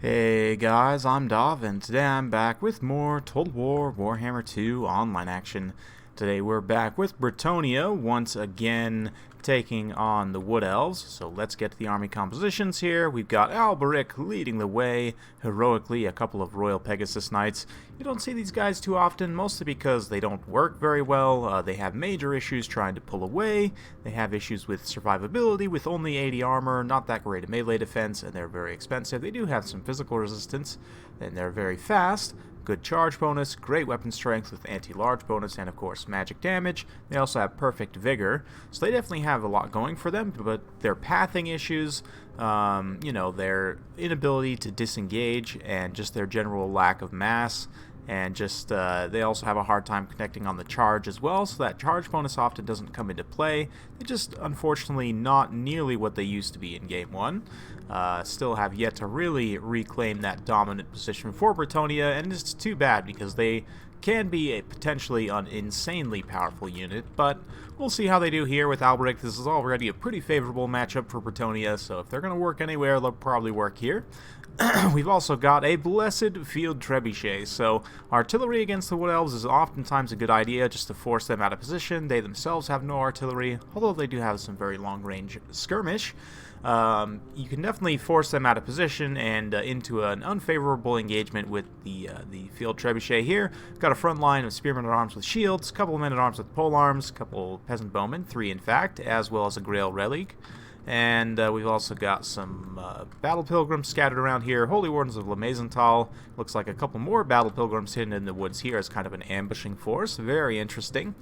Hey guys, I'm Dov, and today I'm back with more Total War Warhammer 2 online action. Today we're back with Bretonnia, once again taking on the Wood Elves. So let's get to the army compositions here. We've got Alberic leading the way, heroically, a couple of Royal Pegasus Knights. You don't see these guys too often, mostly because they don't work very well. They have major issues trying to pull away. They have issues with survivability with only 80 armor, not that great a melee defense, and they're very expensive. They do have some physical resistance, and they're very fast. Good charge bonus, great weapon strength with anti-large bonus, and of course magic damage. They also have perfect vigor, so they definitely have a lot going for them, but their pathing issues, their inability to disengage, and just their general lack of mass, and just they also have a hard time connecting on the charge as well, so that charge bonus often doesn't come into play. They're just unfortunately not nearly what they used to be in Game 1. Still have yet to really reclaim that dominant position for Bretonnia, and it's too bad because they can be a potentially an insanely powerful unit, but we'll see how they do here with Alberic. This is already a pretty favorable matchup for Bretonnia, so if they're going to work anywhere, they'll probably work here. We've also got a blessed field trebuchet, so artillery against the Wood Elves is oftentimes a good idea just to force them out of position. They themselves have no artillery, although they do have some very long-range skirmish. You can definitely force them out of position and into an unfavorable engagement with the field trebuchet here. Got a front line of spearmen at arms with shields, a couple of men at arms with polearms, a couple peasant bowmen, 3 in fact, as well as a Grail relic. And we've also got some battle pilgrims scattered around here. Holy Wardens of Lemaisenthal. Looks like a couple more battle pilgrims hidden in the woods here as kind of an ambushing force. Very interesting.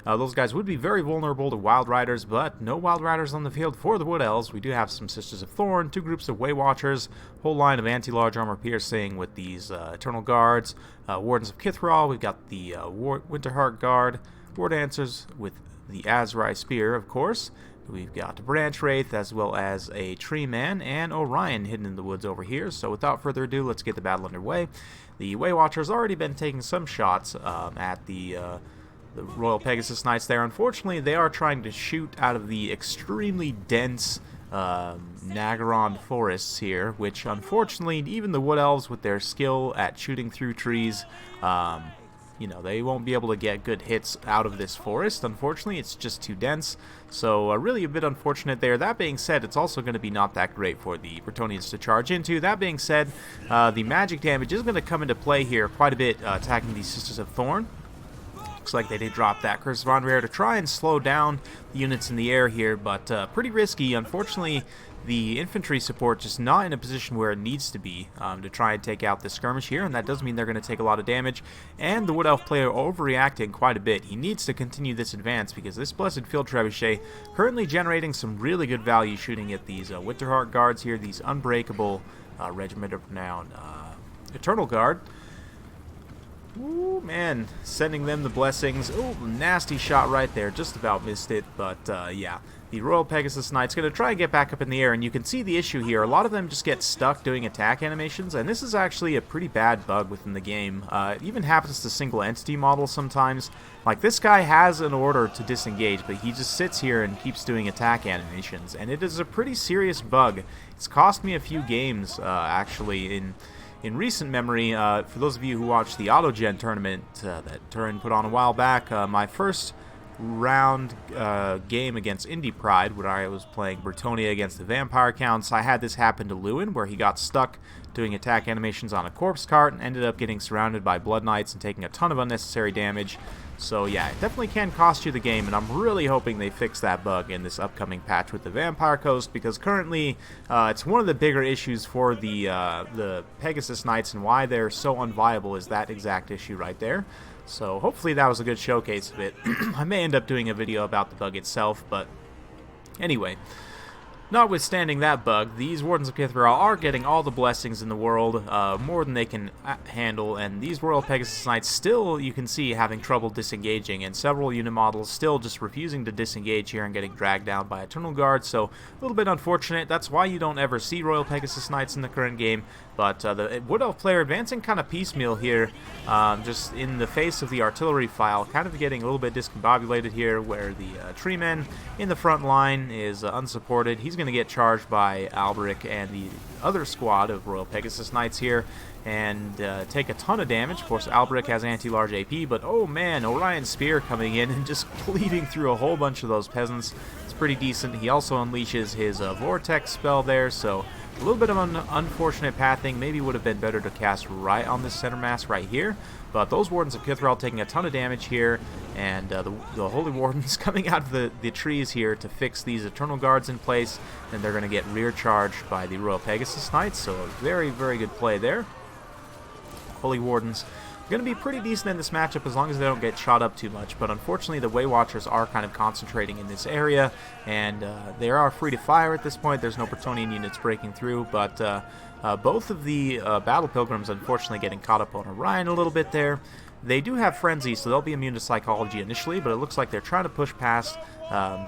Those guys would be very vulnerable to Wild Riders, but no Wild Riders on the field for the Wood Elves. We do have some Sisters of Thorn, 2 groups of Way Watchers, whole line of anti-large armor piercing with these Eternal Guards, Wardens of Kithral. We've got the Winterheart Guard, War Dancers with the Azrai Spear, of course. We've got Branch Wraith as well as a Tree Man and Orion hidden in the woods over here. So without further ado, let's get the battle underway. The Way Watcher's already been taking some shots at the Royal Pegasus Knights there. Unfortunately, they are trying to shoot out of the extremely dense Nagaron forests here, which unfortunately even the Wood Elves with their skill at shooting through trees, they won't be able to get good hits out of this forest. Unfortunately, it's just too dense, so really a bit unfortunate there. That being said, it's also going to be not that great for the Bretonnians to charge into. That being said, the magic damage is going to come into play here quite a bit, attacking these Sisters of Thorn. Looks like they did drop that Curse of Rare to try and slow down the units in the air here, but pretty risky. Unfortunately, the infantry support just not in a position where it needs to be to try and take out this skirmish here, and that does mean they're going to take a lot of damage. And the Wood Elf player overreacting quite a bit. He needs to continue this advance because this Blessed Field Trebuchet currently generating some really good value shooting at these Winterheart Guards here, these unbreakable Regiment of Renown Eternal Guard. Ooh, man, sending them the blessings. Ooh, nasty shot right there. Just about missed it, but yeah. The Royal Pegasus Knight's going to try and get back up in the air, and you can see the issue here. A lot of them just get stuck doing attack animations, and this is actually a pretty bad bug within the game. It even happens to single entity models sometimes. Like, this guy has an order to disengage, but he just sits here and keeps doing attack animations, and it is a pretty serious bug. It's cost me a few games, actually, in recent memory. For those of you who watched the Autogen tournament that Turin put on a while back, my first round game against Indie Pride, where I was playing Bretonnia against the Vampire Counts, I had this happen to Lewin, where he got stuck doing attack animations on a corpse cart and ended up getting surrounded by Blood Knights and taking a ton of unnecessary damage. So yeah, it definitely can cost you the game, and I'm really hoping they fix that bug in this upcoming patch with the Vampire Coast, because currently it's one of the bigger issues for the Pegasus Knights, and why they're so unviable is that exact issue right there. So hopefully that was a good showcase of it. I may end up doing a video about the bug itself, but anyway. Notwithstanding that bug, these Wardens of Kithral are getting all the blessings in the world, more than they can handle, and these Royal Pegasus Knights still, you can see, having trouble disengaging, and several unit models still just refusing to disengage here and getting dragged down by Eternal Guard, so a little bit unfortunate. That's why you don't ever see Royal Pegasus Knights in the current game, but the Wood Elf player advancing kind of piecemeal here, just in the face of the artillery file, kind of getting a little bit discombobulated here, where the Tree Man in the front line is unsupported. He's going to get charged by Albric and the other squad of Royal Pegasus Knights here, and take a ton of damage. Of course, Albric has anti-large AP, but oh man, Orion's Spear coming in and just cleaving through a whole bunch of those peasants. It's pretty decent. He also unleashes his Vortex spell there, so a little bit of an unfortunate pathing. Maybe would have been better to cast right on this center mass right here. But those Wardens of Kithral taking a ton of damage here, and the Holy Wardens coming out of the trees here to fix these Eternal Guards in place, and they're going to get rear charged by the Royal Pegasus Knights, so a very, very good play there. Holy Wardens going to be pretty decent in this matchup as long as they don't get shot up too much, but unfortunately the Way Watchers are kind of concentrating in this area, and they are free to fire at this point. There's no Bretonnian units breaking through, but both of the Battle Pilgrims unfortunately getting caught up on Orion a little bit there. They do have Frenzy, so they'll be immune to Psychology initially, but it looks like they're trying to push past.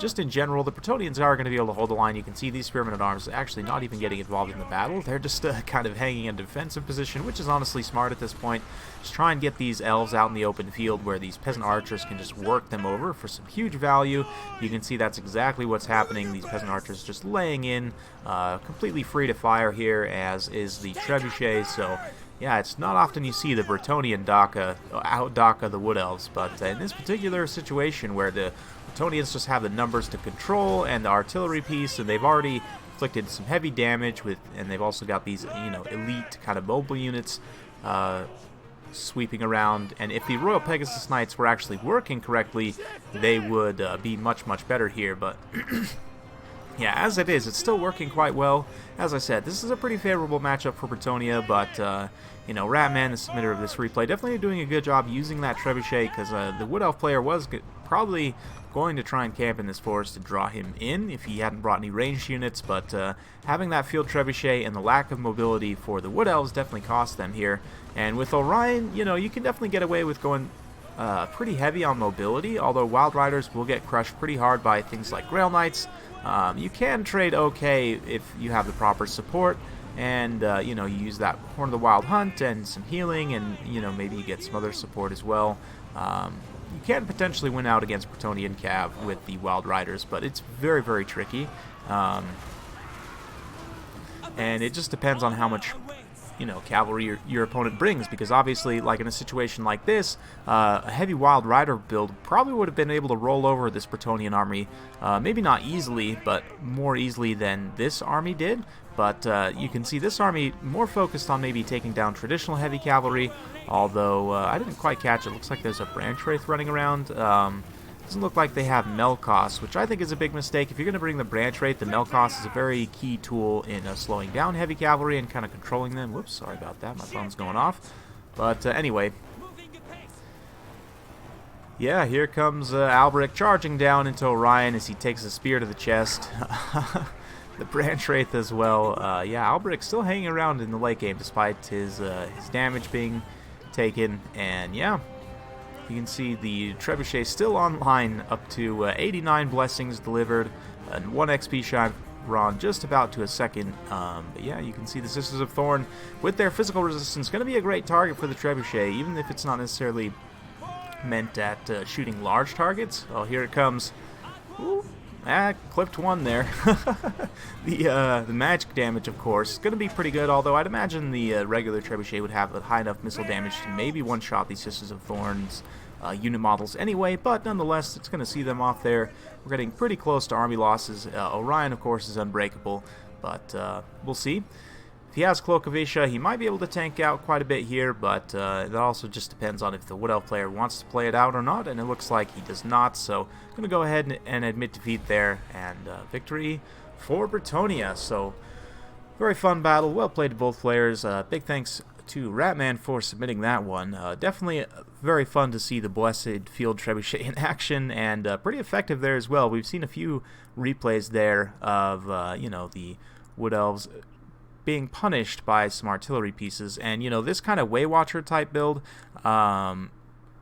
Just in general, the Bretonnians are going to be able to hold the line. You can see these Spearmen at Arms actually not even getting involved in the battle. They're just kind of hanging in a defensive position, which is honestly smart at this point. Just try and get these Elves out in the open field where these Peasant Archers can just work them over for some huge value. You can see that's exactly what's happening. These Peasant Archers just laying in, completely free to fire here, as is the Trebuchet, so yeah, it's not often you see the Bretonnian out-Daka the Wood Elves, but in this particular situation where the Bretonnians just have the numbers to control and the artillery piece, and they've already inflicted some heavy damage with, and they've also got these, elite kind of mobile units sweeping around, and if the Royal Pegasus Knights were actually working correctly, they would be much, much better here, but yeah, as it is, it's still working quite well. As I said, this is a pretty favorable matchup for Bretonnia, but, Ratman, the submitter of this replay, definitely doing a good job using that Trebuchet, because the Wood Elf player was probably going to try and camp in this forest to draw him in if he hadn't brought any ranged units, but having that field Trebuchet and the lack of mobility for the Wood Elves definitely cost them here. And with Orion, you can definitely get away with going pretty heavy on mobility, although Wild Riders will get crushed pretty hard by things like Grail Knights. You can trade okay if you have the proper support, and you use that Horn of the Wild Hunt and some healing, and maybe you get some other support as well. You can potentially win out against Bretonnian Cav with the Wild Riders, but it's very, very tricky, and it just depends on how much cavalry your opponent brings, because obviously, like in a situation like this, a heavy Wild Rider build probably would have been able to roll over this Bretonnian army, maybe not easily, but more easily than this army did. But you can see this army more focused on maybe taking down traditional heavy cavalry, although I didn't quite catch it. Looks like there's a Branch Wraith running around. Doesn't look like they have Melkos, which I think is a big mistake. If you're going to bring the Branch Wraith, the Melkos is a very key tool in slowing down heavy cavalry and kind of controlling them. Whoops, sorry about that. My phone's going off. But anyway. Yeah, here comes Albric charging down into Orion as he takes a spear to the chest. The Branch Wraith as well. Yeah, Albric still hanging around in the late game despite his damage being taken. And yeah, you can see the Trebuchet still online, up to 89 blessings delivered, and 1 XP shy Ron just about to a second. But yeah, you can see the Sisters of Thorn with their physical resistance going to be a great target for the Trebuchet, even if it's not necessarily meant at shooting large targets. Oh, here it comes. Ooh. Clipped one there. The magic damage, of course, is going to be pretty good, although I'd imagine the regular Trebuchet would have a high enough missile damage to maybe one-shot these Sisters of Thorns unit models anyway, but nonetheless, it's going to see them off there. We're getting pretty close to army losses. Orion, of course, is unbreakable, but we'll see. If he has Cloak of Isha, he might be able to tank out quite a bit here, but that also just depends on if the Wood Elf player wants to play it out or not, and it looks like he does not, so I'm going to go ahead and admit defeat there, and victory for Bretonnia. So, very fun battle, well played to both players. Big thanks to Ratman for submitting that one. Definitely very fun to see the Blessed Field Trebuchet in action, and pretty effective there as well. We've seen a few replays there of, the Wood Elves being punished by some artillery pieces, and this kind of Way Watcher type build,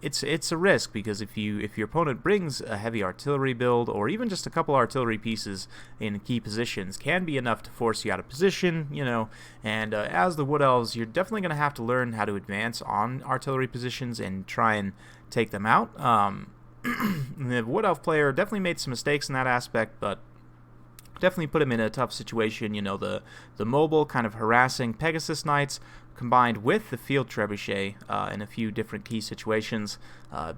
it's a risk, because if your opponent brings a heavy artillery build, or even just a couple artillery pieces in key positions, can be enough to force you out of position, and as the Wood Elves, you're definitely going to have to learn how to advance on artillery positions and try and take them out. The Wood Elf player definitely made some mistakes in that aspect, but definitely put him in a tough situation. You know, the mobile kind of harassing Pegasus Knights combined with the field trebuchet in a few different key situations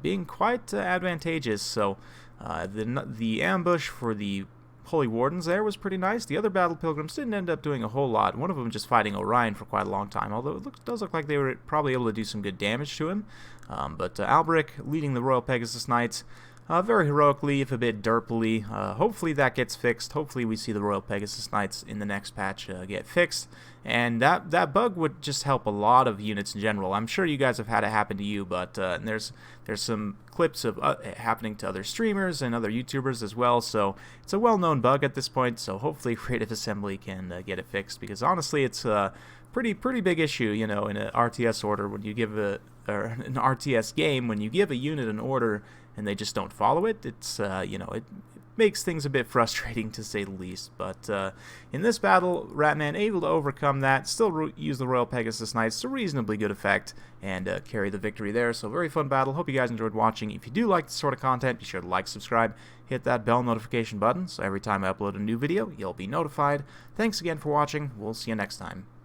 being quite advantageous. So the ambush for the Holy Wardens there was pretty nice. The other Battle Pilgrims didn't end up doing a whole lot. One of them just fighting Orion for quite a long time, although it does look like they were probably able to do some good damage to him. But Alberic leading the Royal Pegasus Knights very heroically, if a bit derpily. Hopefully that gets fixed. Hopefully we see the Royal Pegasus Knights in the next patch get fixed. And that bug would just help a lot of units in general. I'm sure you guys have had it happen to you, but there's some clips of it happening to other streamers and other YouTubers as well. So it's a well-known bug at this point. So hopefully Creative Assembly can get it fixed, because honestly it's a pretty big issue, you know, in an RTS order when you give an RTS game, when you give a unit an order and they just don't follow it. It's you know, it makes things a bit frustrating to say the least. But in this battle, Ratman able to overcome that, still use the Royal Pegasus Knights to reasonably good effect, and carry the victory there. So very fun battle. Hope you guys enjoyed watching. If you do like this sort of content, be sure to like, subscribe, hit that bell notification button so every time I upload a new video, you'll be notified. Thanks again for watching. We'll see you next time.